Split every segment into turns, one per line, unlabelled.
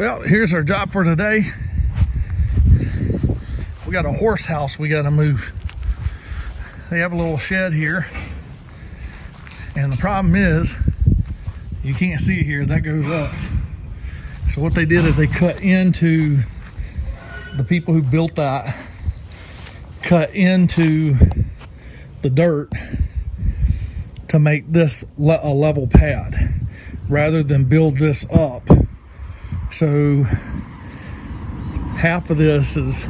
Well, here's our job for today. We got a horse house we got to move. They have a little shed here, and the problem is you can't see it here, that goes up. So what they did is they cut into, the people who built that cut into the dirt to make this a level pad rather than build this up. So half of this is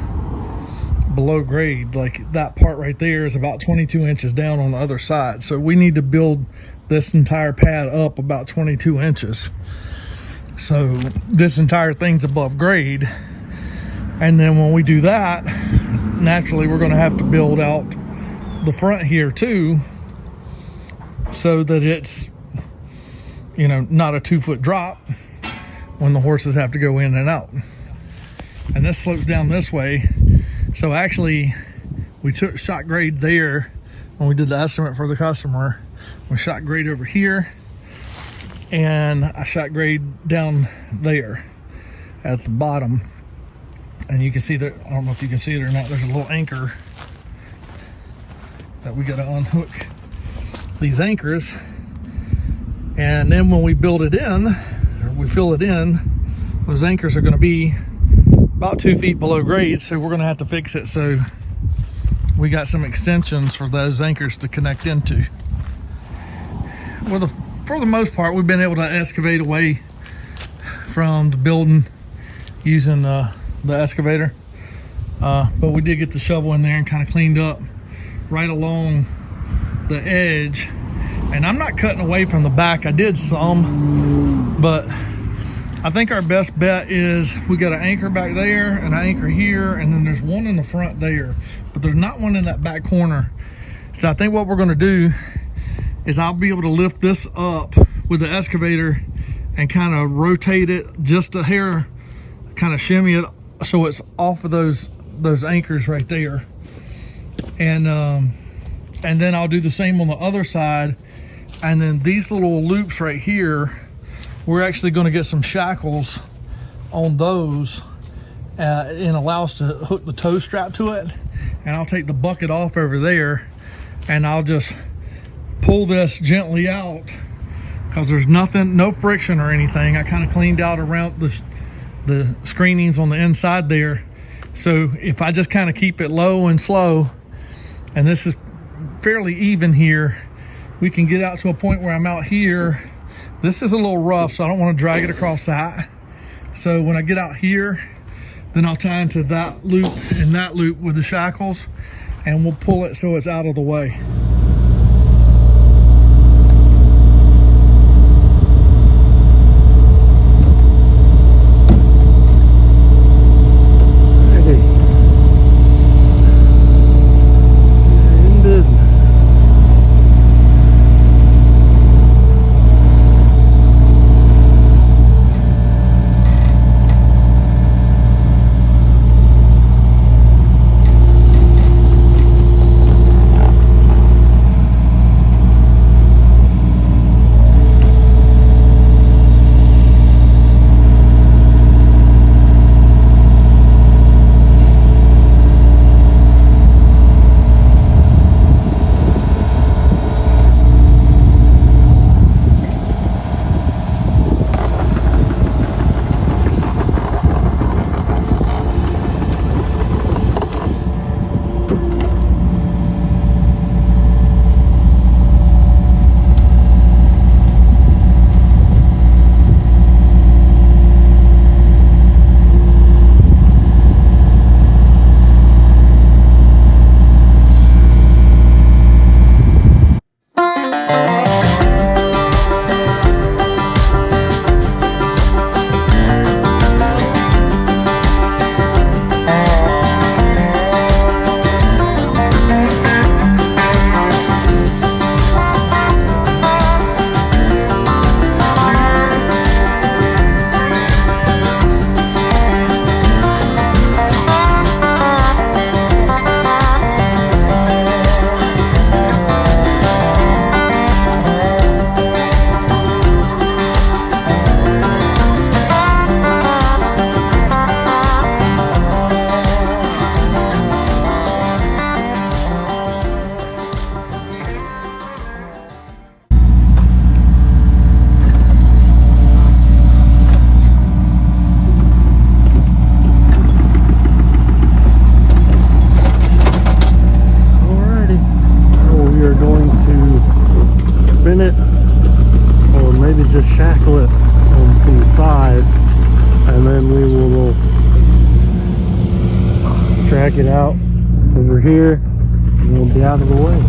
below grade, like that part right there is about 22 inches down on the other side. So we need to build this entire pad up about 22 inches. So this entire thing's above grade. And then when we do that, naturally we're going to have to build out the front here too, so that it's, you know, not a 2-foot drop when the horses have to go in and out. And this slopes down this way. So actually we took shot grade there when we did the estimate for the customer. We shot grade over here, and I shot grade down there at the bottom. And you can see that, I don't know if you can see it or not, there's a little anchor that we got to unhook these anchors. And then when we build it in, or we fill it in, those anchors are going to be about 2 feet below grade, so we're going to have to fix it. So we got some extensions for those anchors to connect into. Well, for the most part, we've been able to excavate away from the building using the excavator, but we did get the shovel in there and kind of cleaned up right along the edge. And I'm not cutting away from the back. I did some, but I think our best bet is we got an anchor back there and an anchor here, and then there's one in the front there, but there's not one in that back corner. So I think what we're going to do is I'll be able to lift this up with the excavator and kind of rotate it just a hair, kind of shimmy it so it's off of those anchors right there. And then I'll do the same on the other side. And then these little loops right here, we're actually going to get some shackles on those and allow us to hook the toe strap to it. And I'll take the bucket off over there, and I'll just pull this gently out because there's nothing, no friction or anything. I kind of cleaned out around the screenings on the inside there. So if I just kind of keep it low and slow, and this is fairly even here, we can get out to a point where I'm out here. This is a little rough, so I don't want to drag it across that. So when I get out here, then I'll tie into that loop and that loop with the shackles, and we'll pull it so it's out of the way.
just shackle it from the sides, and then we will track it out over here, and we'll be out of the way.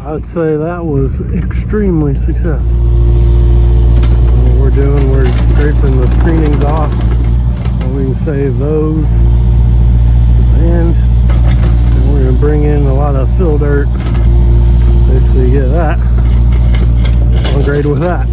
I'd say that was extremely successful. What we're scraping the screenings off, and we can save those to the end. And we're going to bring in a lot of fill dirt, basically get that on grade with that.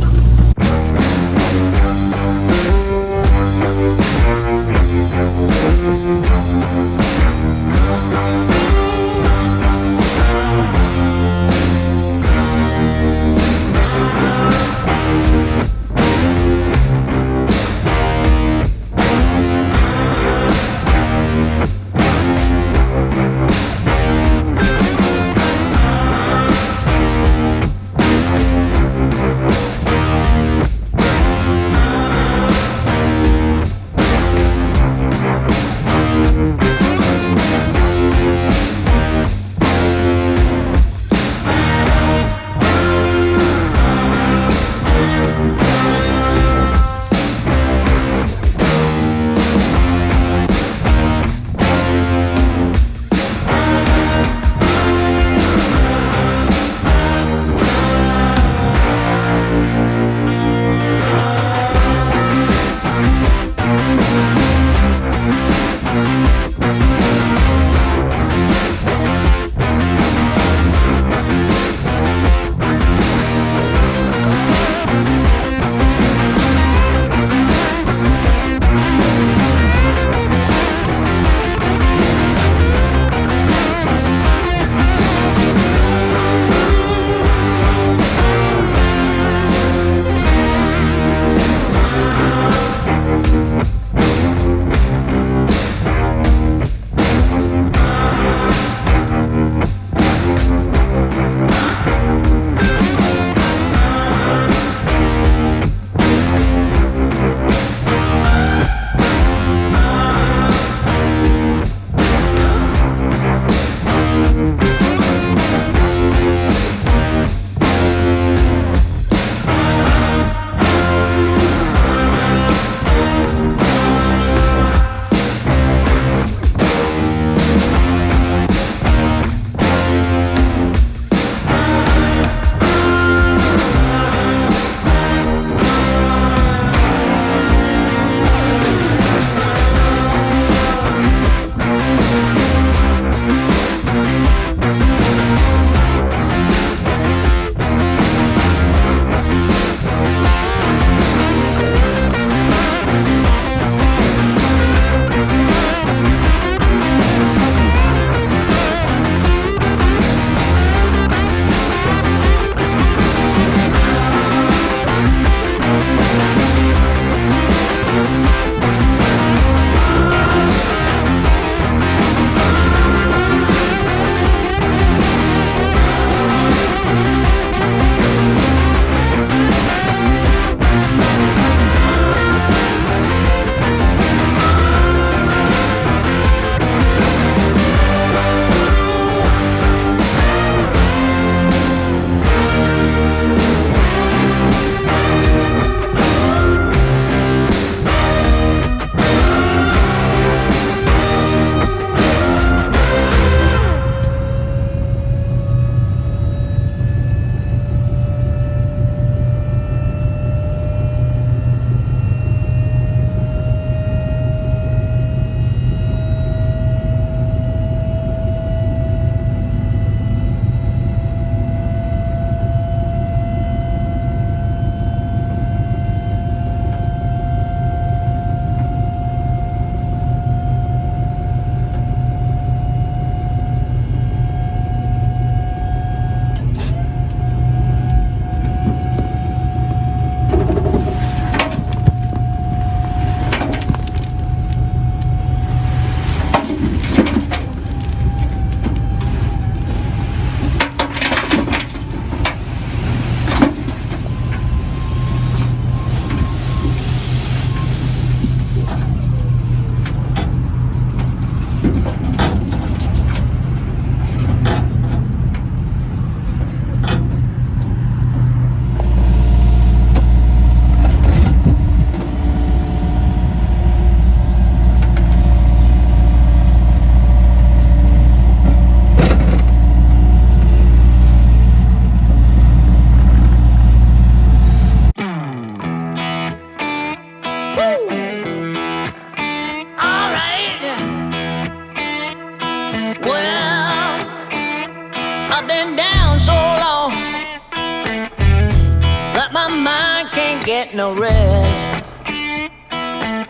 get no rest.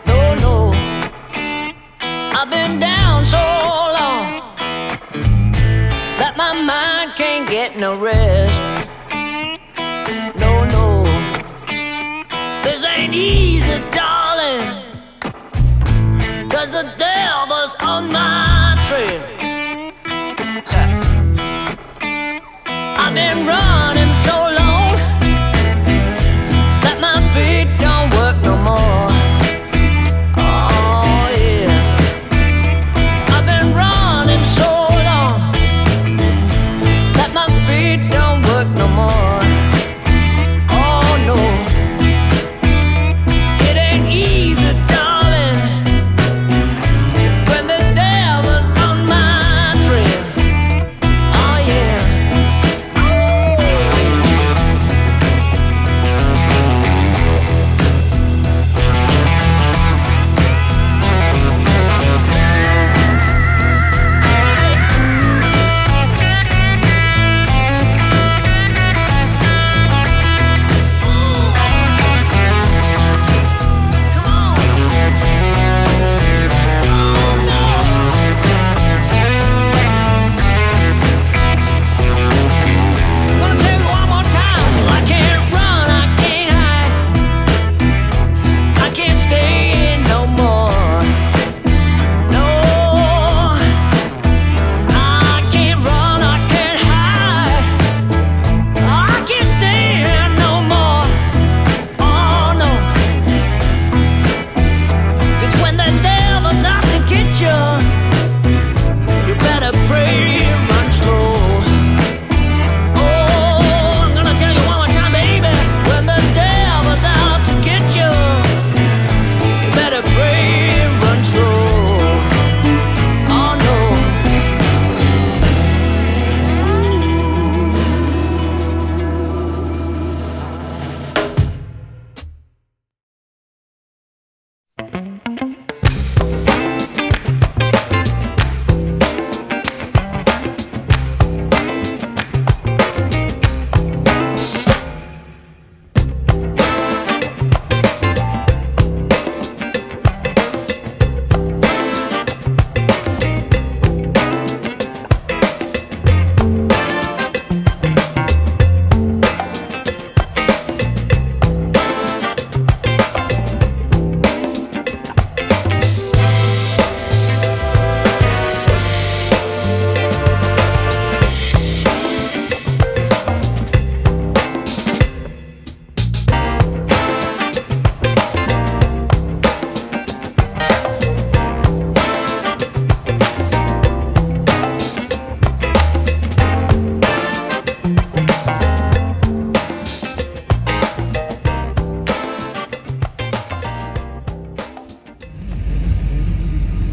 No, no, I've been down so long that my mind can't get no rest. No, no, this ain't easy, darling, 'cause the devil's on my trail. I've been running so long that my feet don't work no more. Oh yeah, I've been running so long that my feet don't work no more. Oh no, it ain't easy, darling, when the devil's on my trail. Oh yeah.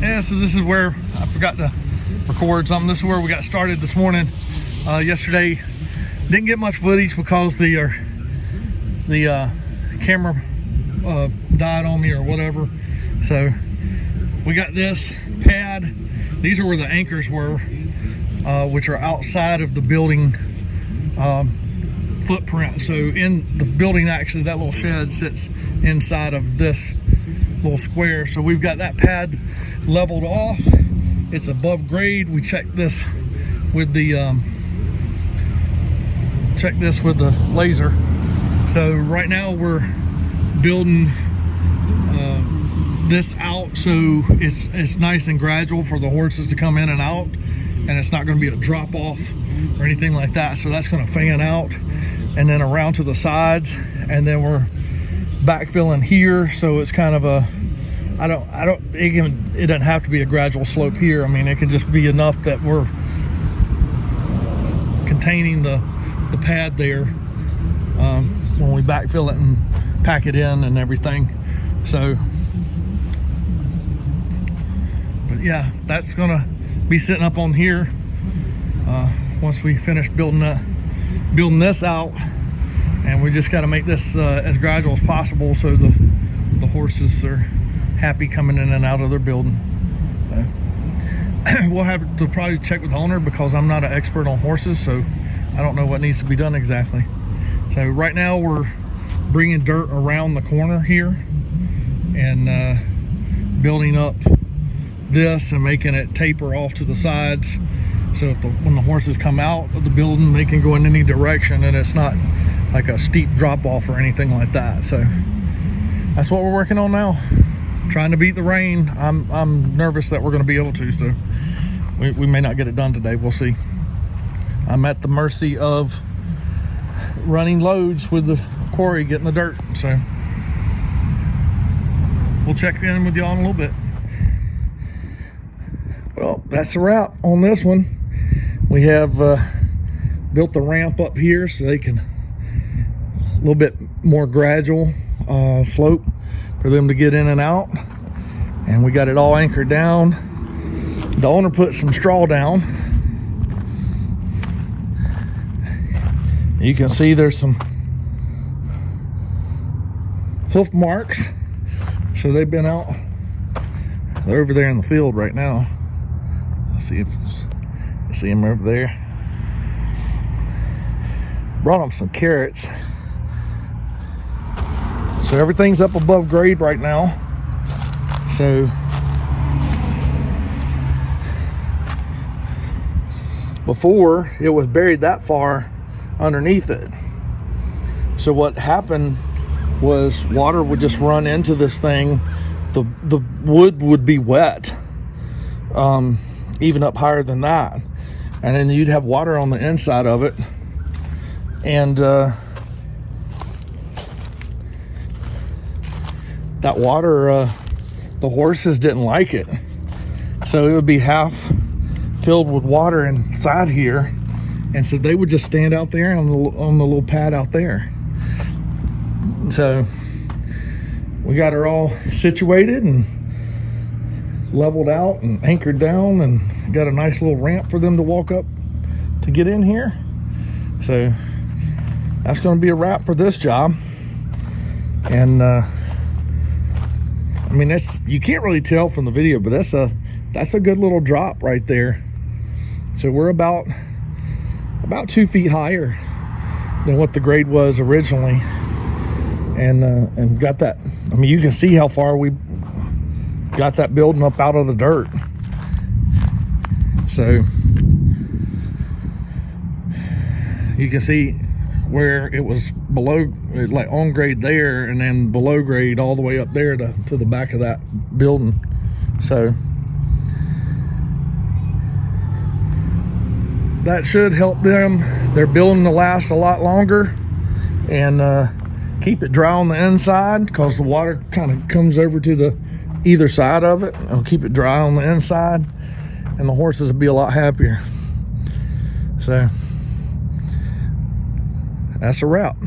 Yeah, so this is where I forgot to record something. This is where we got started this morning. Yesterday didn't get much footage because the camera died on me or whatever. So we got this pad. These are where the anchors were, which are outside of the building footprint. So in the building, actually, that little shed sits inside of this little square. So we've got that pad leveled off. It's above grade. We checked this with the laser. So right now we're building this out so it's nice and gradual for the horses to come in and out, and it's not going to be a drop off or anything like that. So that's going to fan out and then around to the sides, and then we're backfilling here, so it's kind of a it doesn't have to be a gradual slope here. I mean, it can just be enough that we're containing the pad there when we backfill it and pack it in and everything. So, but yeah, that's gonna be sitting up on here once we finish building this out, and we just got to make this as gradual as possible so the horses are happy coming in and out of their building. We'll have to probably check with the owner because I'm not an expert on horses, so I don't know what needs to be done exactly. So right now we're bringing dirt around the corner here and building up this and making it taper off to the sides, so if when the horses come out of the building, they can go in any direction and it's not like a steep drop off or anything like that. So that's what we're working on now, trying to beat the rain. I'm nervous that we're going to be able to, so we may not get it done today. We'll see. I'm at the mercy of running loads with the quarry getting the dirt, so we'll check in with y'all in a little bit. Well, that's a wrap on this one. We have built the ramp up here so they can a little bit more gradual slope for them to get in and out, and we got it all anchored down. The owner put some straw down. You can see there's some hoof marks, so they've been out. They're over there in the field right now. Let's see if you see them over there. Brought them some carrots. So everything's up above grade right now. So before, it was buried that far underneath it. So what happened was water would just run into this thing. The wood would be wet, even up higher than that, and then you'd have water on the inside of it, and that water, the horses didn't like it, so it would be half filled with water inside here, and so they would just stand out there on the little pad out there. So we got her all situated and leveled out and anchored down, and got a nice little ramp for them to walk up to get in here. So that's going to be a wrap for this job. And I mean, you can't really tell from the video, but that's a good little drop right there. So we're about 2 feet higher than what the grade was originally, and got that. I mean, you can see how far we got that building up out of the dirt. So you can see where it was below, like on grade there, and then below grade all the way up there to the back of that building. So that should help them. They're building to last a lot longer, and keep it dry on the inside, because the water kind of comes over to the either side of it. It'll keep it dry on the inside, and the horses will be a lot happier. So that's a wrap.